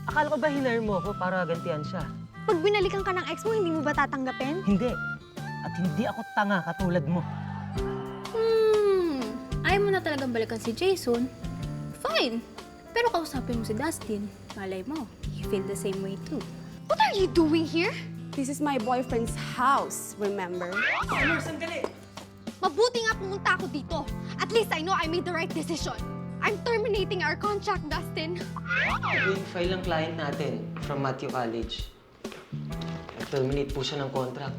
Akala ko ba hinire mo ako para gantihan siya? Pag binalikan ka ng ex mo, hindi mo ba tatanggapin? Hindi. At hindi ako tanga katulad mo. Ayaw mo na talagang balikan si Jason? Fine. Pero kausapin mo si Dustin. Malay mo, you feel the same way too. What are you doing here? This is my boyfriend's house, remember? Summer, sandali! Mabuti nga pumunta ako dito. At least I know I made the right decision. I'm terminating our contract, Dustin. Yung file ng client natin from Matthew College. Terminate po siya ng contract.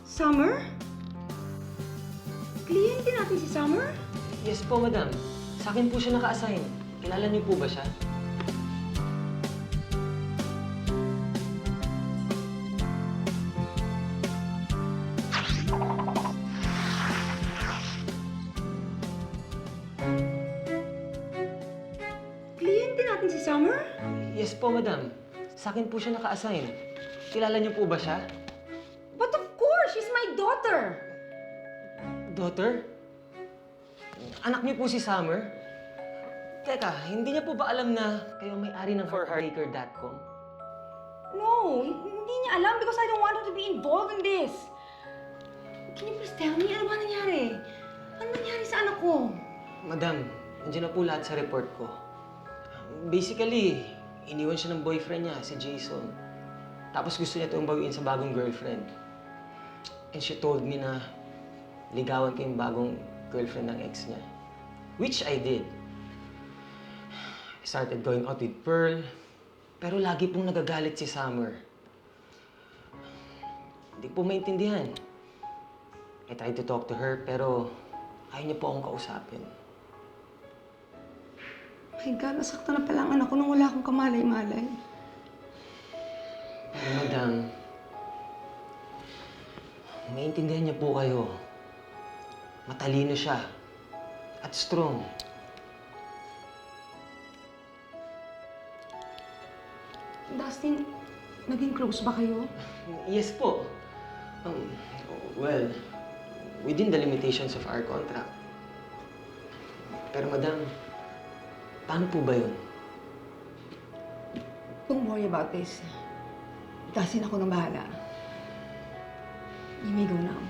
Summer? Kliyente natin si Summer? Yes po, madam. Sa akin po siya naka-assign. Kilala niyo po ba siya? Kliyente natin si Summer? Yes po, madam. Sa akin po siya naka-assign. Kilala niyo po ba siya? But of course, she's my daughter. Daughter? Anak niyo po si Summer? Teka, hindi niya po ba alam na kayo may-ari ng forheartaker.com? No, hindi niya alam because I don't want her to be involved in this. Can you please tell me, ano ba nangyari? Ano nangyari sa anak ko? Madam, nandiyan na po lahat sa report ko. Basically, iniwan siya ng boyfriend niya, si Jason. Tapos gusto niya itong bawiin sa bagong girlfriend. And she told me na ligawan ko yung bagong girlfriend ng ex niya. Which I did. I started going out with Pearl, pero lagi pong nagagalit si Summer. Hindi ko po maintindihan. I tried to talk to her, pero ayaw niya po akong kausapin. My God, nasaktan na pala ang anak ko nung wala akong kamalay-malay. Madam, maintindihan niya po kayo. Matalino siya. At strong. Dustin, naging close ba kayo? Yes po. Well, within the limitations of our contract. Pero madam, paano po ba yun? Don't worry about this. Dustin, ako nang bahala. You may go now.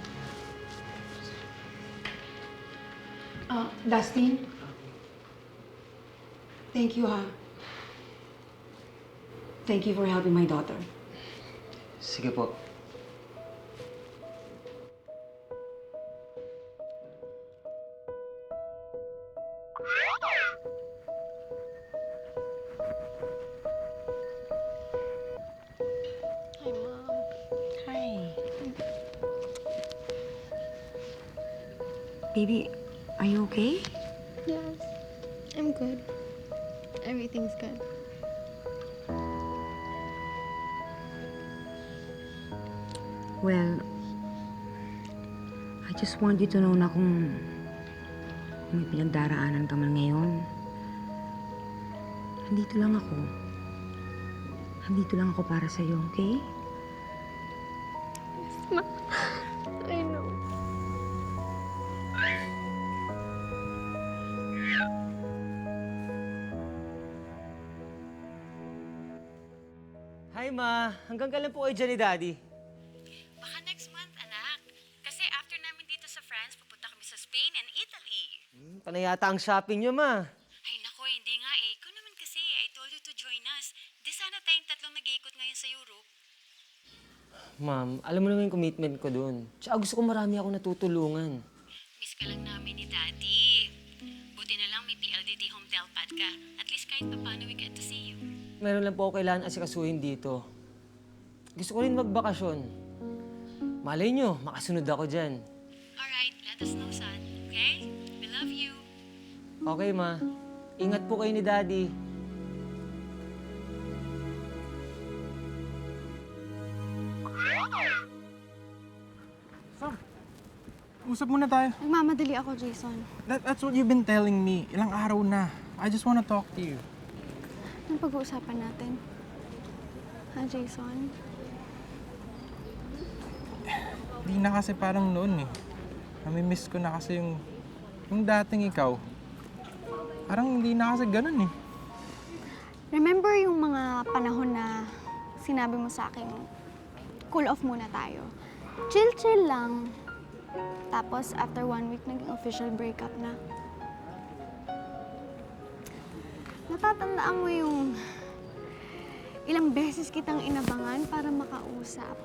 Dustin? Thank you, ha? Thank you for helping my daughter. Sige po. Hi, Mom. Hi. Baby, are you okay? Yes, I'm good. Everything's good. Well, I just want you to know na kung may pinagdaraanan ka man ngayon, nandito lang ako. Nandito lang ako para sa'yo, okay? Ma, I know. Hi, Ma. Hanggang kailan po kayo dyan ni Daddy? Baka next month, anak. Kasi after namin dito sa France, pupunta kami sa Spain and Italy. Panayata ang shopping niyo, Ma. Ay, naku, hindi nga eh. Ikaw naman kasi, I told you to join us. Di sana tayong tatlong nag-iikot ngayon sa Europe. Ma'am, alam mo naman yung commitment ko doon. Tsaka gusto ko marami akong natutulungan. Miss ka lang namin ni Daddy. Buti na lang may PLDT home telpad ka. At least kahit paano we get to see you. Meron lang po ako kailangan asikasuhin dito. Gusto ko rin magbakasyon. Malay nyo, makasunod ako dyan. Alright, let us know, son. Okay? We love you. Okay, Ma. Ingat po kayo ni Daddy. Usap muna tayo. Nagmamadali ako, Jason. That's what you've been telling me. Ilang araw na. I just wanna talk to you. Anong pag-uusapan natin? Ha, Jason? Di na kasi parang noon eh. Nami-miss ko na kasi yung dating ikaw. Parang hindi na kasi ganun eh. Remember yung mga panahon na sinabi mo sa akin, cool off muna tayo. Chill-chill lang. Tapos, after 1 week, naging official breakup na. Natatandaan mo yung ilang beses kitang inabangan para makausap.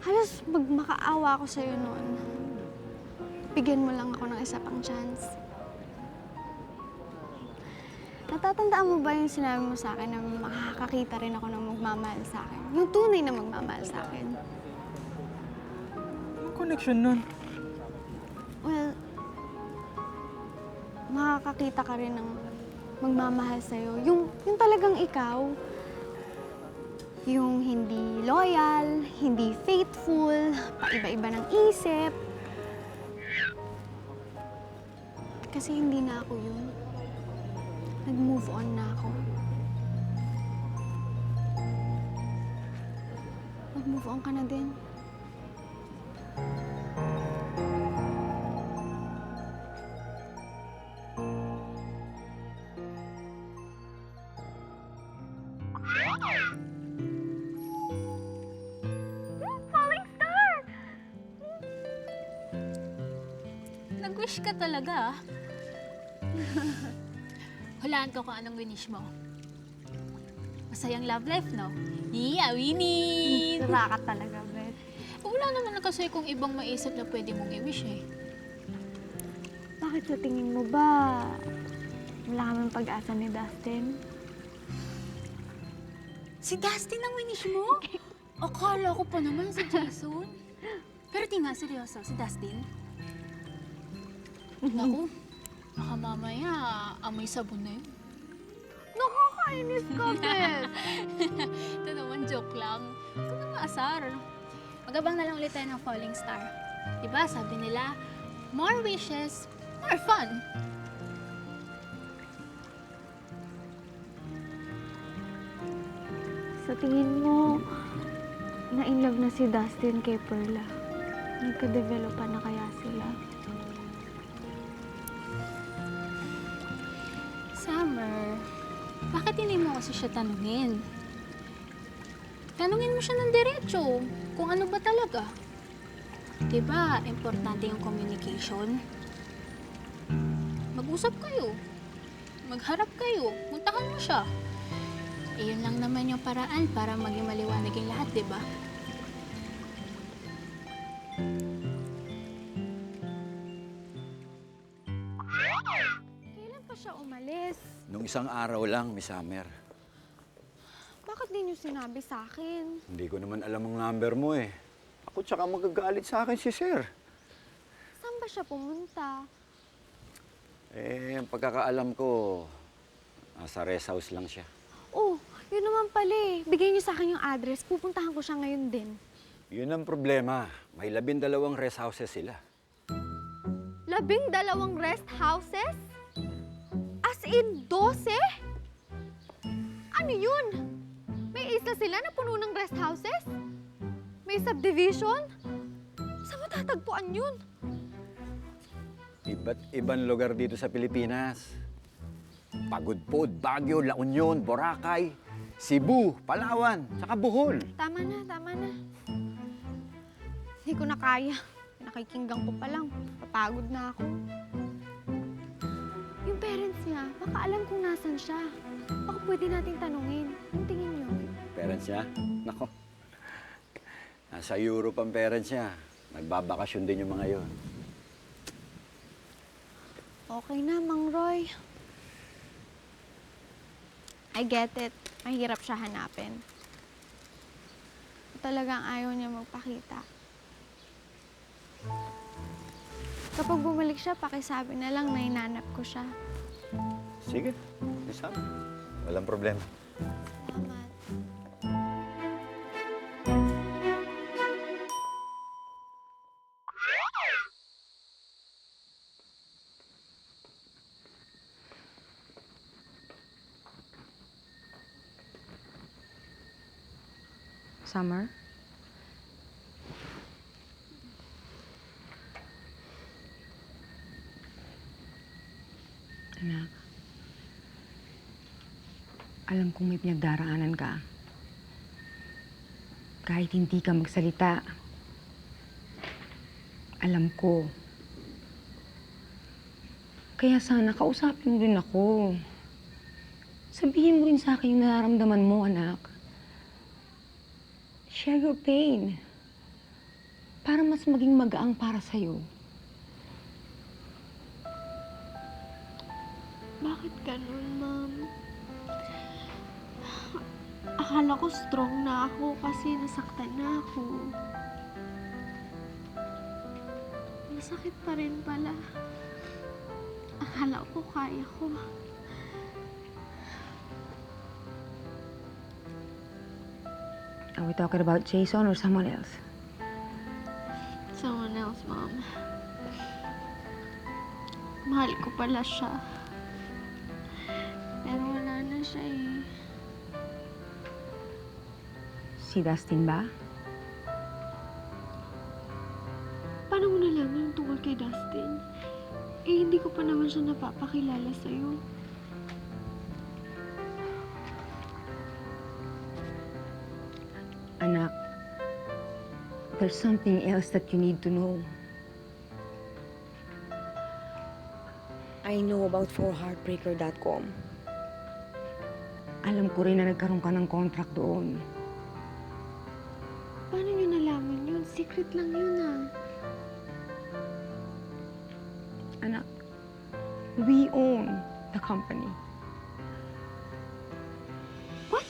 Halos magmakaawa ako sa'yo noon. Bigyan mo lang ako ng isa pang chance. Natatandaan mo ba yung sinabi mo sa akin na makakakita rin ako ng magmamahal sa akin? Yung tunay na magmamahal sa akin. Anong connection nun? Well, makakakita ka rin ng magmamahal sa'yo. Yung talagang ikaw. Yung hindi loyal, hindi faithful, paiba-iba ng isip. Kasi hindi na ako yun. Nag-move on na ako. Mag-move on ka na din. Falling star! Nag-wish ka talaga, ah. Hulaan ko kung anong winish mo. Masayang love life, no? Yeah, winning! Sira ka talaga, Beth. Wala naman na kasi kung ibang maisip na pwede mong i-wish, eh. Bakit sa tingin mo ba wala kaming pag-asa ni Dustin? Si Dustin ang winish mo? Akala ko pa naman si Jason. Pero tinga, seryoso, si Dustin? Naku, baka mamaya amoy sabon na yun. Nakakainis ka, Beth! Ito naman, joke lang. Huwag ka na maasar. Magabang na lang ulit tayo ng Falling Star. Diba, sabi nila, more wishes, more fun. Sa tingin mo, na-inlove na si Dustin kay Perla. Nagka-developan na kaya sila? Summer, bakit hindi mo kasi siya tanungin? Tanungin mo siya ng diretso kung ano ba talaga. Diba, importante yung communication. Mag-usap kayo. Magharap kayo. Muntahan mo siya. Iyon lang naman yung paraan para maging maliwanag yung lahat, diba? Kailan pa siya umalis? Nung isang araw lang, Miss Summer. Bakit di niyo sinabi sa akin? Hindi ko naman alam ang number mo eh. Ako tsaka magagalit sa akin si Sir. Saan ba siya pumunta? Ang pagkakaalam ko, sa rest house lang siya. Oh, yun naman pala eh. Bigay niyo sa akin yung address. Pupuntahan ko siya ngayon din. Yun ang problema. May 12 rest houses sila. 12 rest houses? As in 12? Ano yun? May isla sila na puno ng rest houses? May subdivision? Saan matatagpuan yun? Iba't ibang lugar dito sa Pilipinas. Pagudpod, Baguio, La Union, Boracay, Cebu, Palawan, saka Bohol. Tama na, tama na. Hindi ko na kaya. Nakikinggang ko pa lang. Papagod na ako. Yung parents niya, baka alam kung nasan siya. Baka pwede nating tanungin. Yung tingin niyo. Parents niya? Nako. Nasa Europe ang parents niya. Nagbabakasyon din yung mga yon. Okay na, Mang Roy. I get it. Mahirap siya hanapin. Talagang ayaw niya magpakita. Kapag bumalik siya, pakisabi na lang na hinanap ko siya. Sige, Miss Summer. Walang problema. Salamat. Summer? Anak, Alam kong may pinagdaraanan ka. Kahit hindi ka magsalita, alam ko. Kaya sana kausapin mo rin ako. Sabihin mo rin sa akin yung nararamdaman mo, anak. Share your pain. Para mas maging magaang para sa'yo. Bakit ganun, Ma'am? Akala ko strong na ako kasi nasaktan na ako. Masakit pa rin pala. Akala ko kaya ko. Are we talking about Jason or someone else? Someone else, Mom. Mahal ko pala siya. Pero wala na siya eh. Si Dustin ba? Paano mo nalaman yung tungkol kay Dustin? Eh, hindi ko pa naman siya napapakilala sa'yo. Anak, there's something else that you need to know. I know about forheartbreaker.com. Alam ko rin na nagkaroon ka ng contract doon. Paano niyo nalaman yun? Secret lang yun ah. Anak, we own the company. What?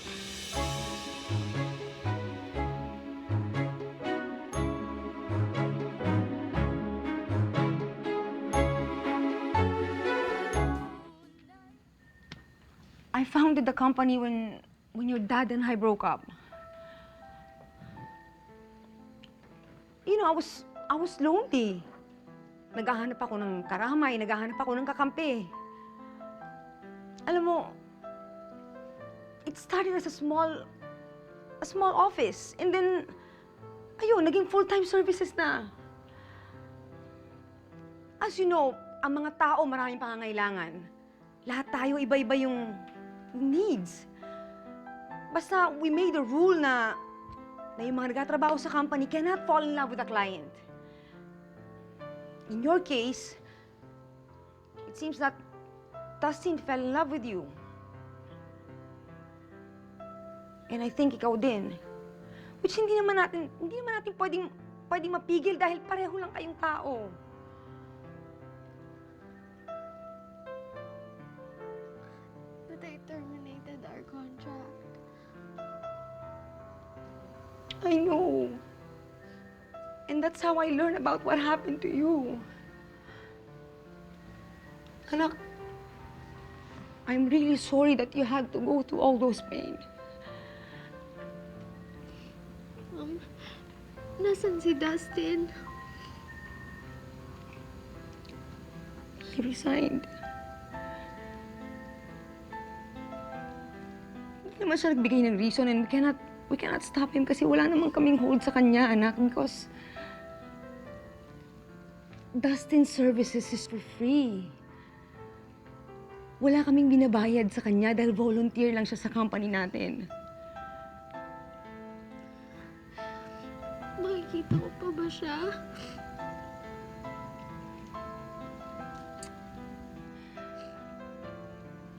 I founded the company when your dad and I broke up. You know, I was lonely. Naghahanap ako ng karamay, naghahanap ako ng kakampi. Alam mo, it started as a small office. And then, ayun, naging full-time services na. As you know, ang mga tao maraming pangangailangan. Lahat tayo iba-iba yung needs. Basta we made a rule na yung mga nagtatrabaho sa company cannot fall in love with a client. In your case, it seems that Dustin fell in love with you. And I think ikaw din. Which hindi naman natin pwedeng mapigil dahil pareho lang kayong tao. But I terminated our contract. I know. And that's how I learned about what happened to you. Anak, I'm really sorry that you had to go through all those pain. Nasaan si Dustin? He resigned. Hindi naman siya nagbigay ng reason and we cannot stop him kasi wala namang kaming hold sa kanya, anak, because Dustin's services is for free. Wala kaming binabayad sa kanya dahil volunteer lang siya sa company natin. Makikita ko pa ba siya?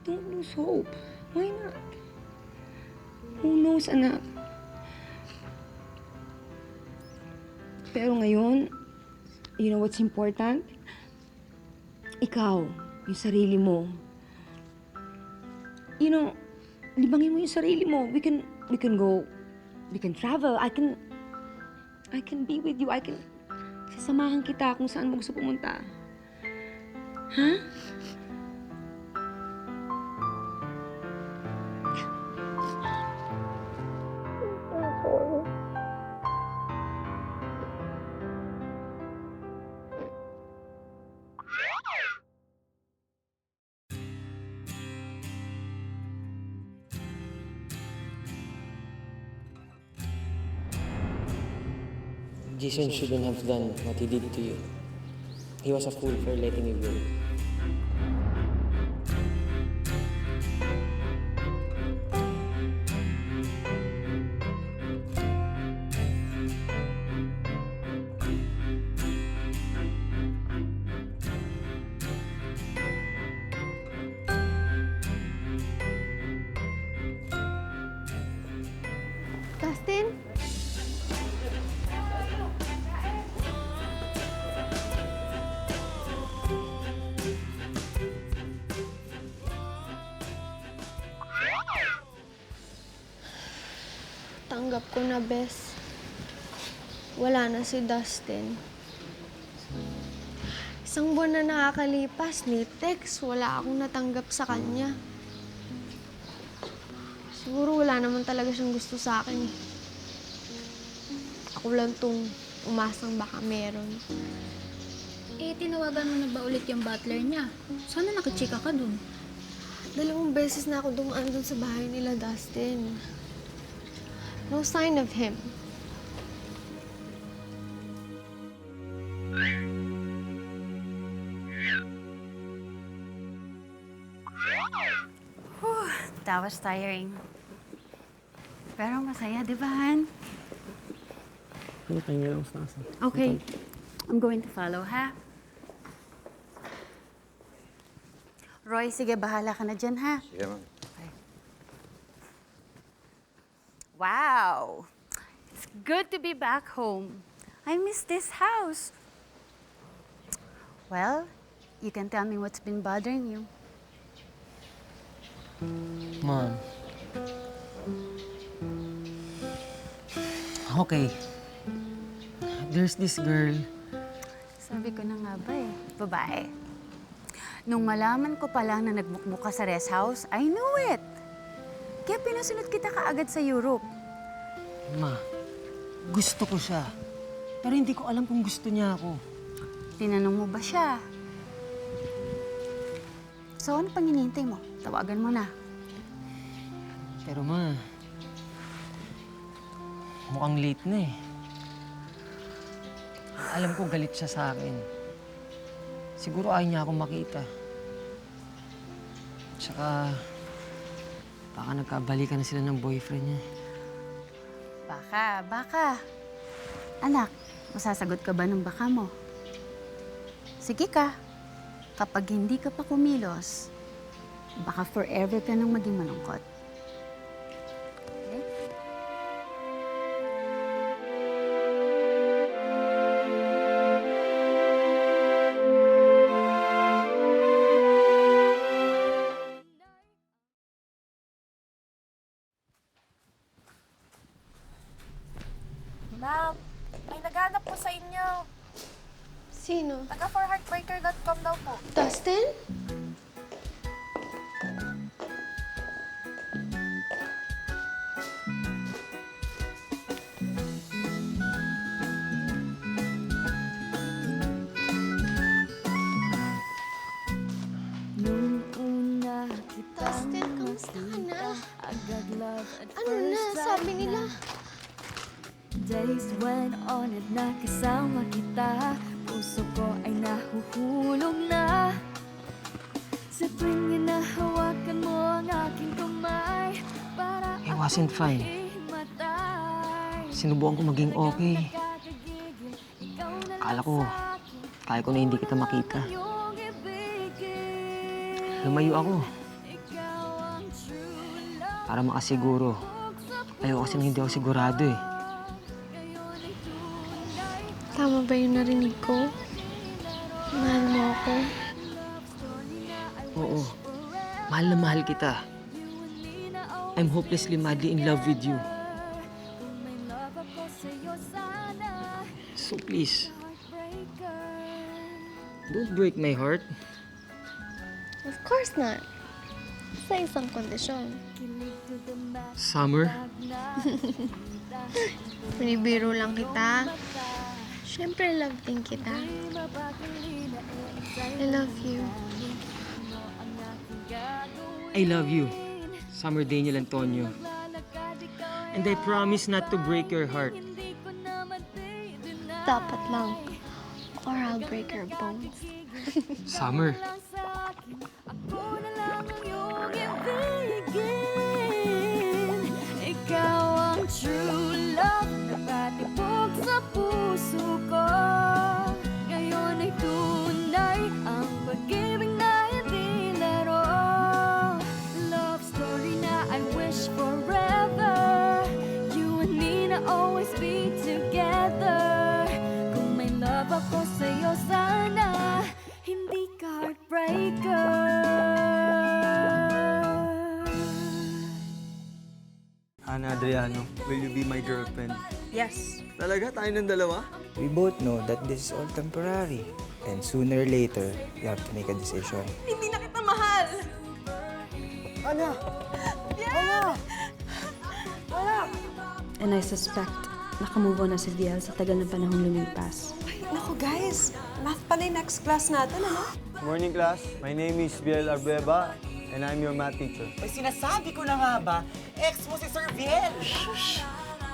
Don't lose hope. Why not? Who knows, anak? Pero ngayon, you know what's important? Ikaw, yung sarili mo. You know, libangin mo yung sarili mo. We can go, we can travel. I can be with you. Sasamahan kita kung saan mo gusto pumunta. Ha? Jason shouldn't have done what he did to you. He was a fool for letting you go. Dustin? Tanggap ko na, Bes. Wala na si Dustin. Isang buwan na nakakalipas, ni text, wala akong natanggap sa kanya. Siguro wala naman talaga siyang gusto sa akin eh. Ako lang tong umasang baka meron. Eh, tinawagan mo na ba ulit yung butler niya? Sana nakichika ka dun. 2 beses na ako dumaan dun sa bahay nila, Dustin. No sign of him. That was tiring. Pero masaya, di ba, Han? Okay. I'm going to follow, ha? Roy, sige, bahala ka na dyan, ha? Sige, ma'am. Wow! It's good to be back home. I miss this house. Well, you can tell me what's been bothering you. Mom. Okay. There's this girl. Sabi ko na nga ba eh, babae. Nung malaman ko pa lang na nagbukbuk ka sa rest house, I knew it. Kaya pinasunod kita kaagad sa Europe. Ma, gusto ko siya. Pero hindi ko alam kung gusto niya ako. Tinanong mo ba siya? So, ano pang hinihintay mo? Tawagan mo na. Pero ma, mukhang late na eh. Alam ko galit siya sa akin. Siguro ayaw niya akong makita. Tsaka, baka nagkabalikan na sila ng boyfriend niya. Baka. Anak, masasagot ka ba ng baka mo? Sige ka. Kapag hindi ka pa kumilos, baka forever ka nang maging malungkot. Okay? Ma'am, may naghanap po sa inyo. Sino? Taga forheartbreaker.com daw po. Dustin? Dustin, kamusta ka na? Ano na, sabi nila? Days went on at nakasama kita. Puso ko ay nahuhulog na. Sa tuwing hinahawakan mo ang aking kamay, para It wasn't fine. matay. Sinubukan ko maging okay. Akala ko, kaya ko na hindi kita makita. Yung ibigin, Lumayo ako ikaw ang true love. para makasiguro. Ayoko kasi nang hindi ako sigurado eh. Tama ba yung narinig ko? Mahal mo ako? Oo, mahal na mahal kita. I'm hopelessly madly in love with you. So please, don't break my heart. Of course not. Sa isang kondisyon. Summer, Binibiro lang kita. Siyempre, love din kita. I love you. I love you, Summer Daniel Antonio. And I promise not to break your heart. Dapat lang. Or I'll break your bones. Summer, Ako na lang yung ibigin. Ikaw ang true love, nakatibok sa puso ko. Ngayon ay tunay ang pag-ibig na hindi laro. Love story na I wish forever. You and me always be together. Kung may love ako sa'yo, sana hindi ka heartbreaker. Ana Adriano, will you be my girlfriend? Yes. Talaga? Tayo ng dalawa? We both know that this is all temporary. And sooner or later, you have to make a decision. Hindi na kita mahal! And I suspect, nakamove on na si Viel sa tagal ng panahong lumipas. Naku guys, math pala yung next class natin, ano? Morning class, my name is Biel Arbeba and I'm your math teacher. Ay, sinasabi ko na nga ba, ex mo si Sir Viel! Shh!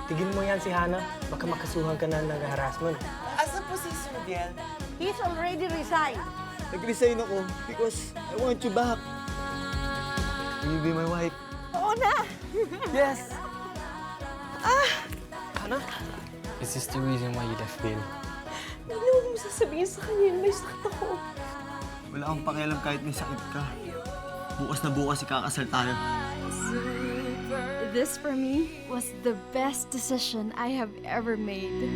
Tigil mo yan si Hana, baka makasuhan ka na ng harassment. Asan po si Sir Biel? He's already resigned. Nag-resign ako because I want you back. Will you be my wife? Oo na! Yes! Hana? Is this the reason why you left Bill? Hindi mo sasabihin sa kanya, may sakit ako. Wala akong pakialam kahit may sakit ka. Bukas na bukas ikakasal tayo. This for me was the best decision I have ever made.